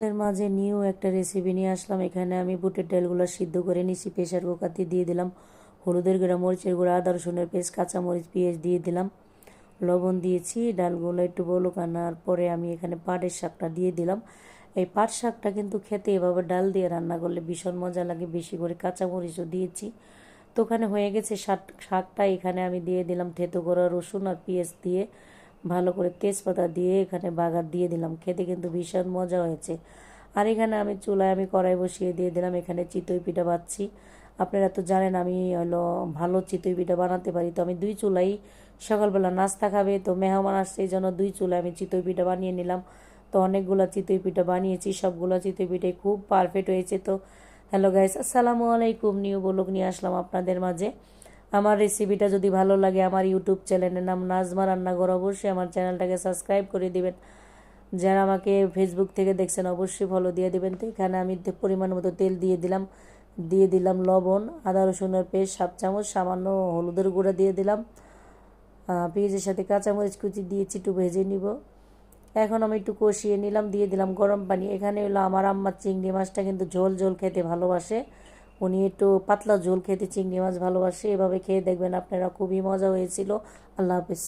এর মাঝে নিউ একটা রেসিপি নিয়ে আসলাম। এখানে আমি বুটের ডালগুলো সিদ্ধ করে নিছি, প্রেশার কুকারতে দিয়ে দিলাম হলুদের গুঁড়া, মরিচের গুঁড়া, আদা রসুনের পেস্ট, কাঁচামরিচ, পেঁয়াজ দিয়ে দিলাম, লবণ দিয়েছি। ডালগুলো একটু বলক আনার পরে আমি এখানে পাটের শাকটা দিয়ে দিলাম। এই পাট শাকটা কিন্তু খেতে এভাবে ডাল দিয়ে রান্না করলে ভীষণ মজা লাগে, বেশি করে কাঁচামরিচও দিয়েছি। তো ওখানে হয়ে গেছে শাকটা। এখানে আমি দিয়ে দিলাম থেতো করা রসুন আর পেঁয়াজ দিয়ে, ভালো করে তেজপাতা দিয়ে এখানে বাগার দিয়ে দিলাম। খেতে কিন্তু ভীষণ মজা হয়েছে। আর এখানে আমি চুলায় কড়াই বসিয়ে দিয়ে দিলাম। এখানে চিতই পিঠা বাচ্ছি। আপনারা তো জানেন আমি হলো ভালো চিতই পিঠা বানাতে পারি। তো আমি দুই চুলাই সকালবেলা নাস্তা খাবে তো মেহমান আসছে, এই জন্য দুই চুলায় আমি চিতই পিঠা বানিয়ে নিলাম। তো অনেকগুলো চিতই পিঠা বানিয়েছি, সবগুলো চিতই পিঠাই খুব পারফেক্ট হয়েছে। তো হ্যালো গাইস, আসসালামু আলাইকুম। নিউ ব্লগ নিয়ে আসলাম আপনাদের মাঝে। আমার রেসিপিটা যদি ভালো লাগে, আমার ইউটিউব চ্যানেলের নাম নাজমা রান্নাঘর, অবশ্যই আমার চ্যানেলটাকে সাবস্ক্রাইব করে দিবেন। যারা আমাকে ফেসবুক থেকে দেখছেন অবশ্যই ফলো দিয়ে দিবেন। তো এখানে আমি পরিমাণ মতো তেল দিয়ে দিলাম লবণ, আদা রসুনের পেস্ট 7 চামচ, সামান্য হলুদের গুঁড়া দিয়ে দিলাম, পেঁয়াজের সাথে কাঁচামরিচ কুচি দিয়েছি, একটু ভেজে নিব। এখন আমি একটু কষিয়ে নিলাম, দিয়ে দিলাম গরম পানি। এখানে হলো আমার আম্মার চিংড়ি মাছটা কিন্তু ঝোল ঝোল খেতে ভালোবাসে, উনি একটু পাতলা ঝোল খেতে চিংড়ি মাছ ভালোবাসে। এভাবে খেয়ে দেখবেন আপনারা, খুবই মজা হয়েছিল। আল্লাহ হাফিজ।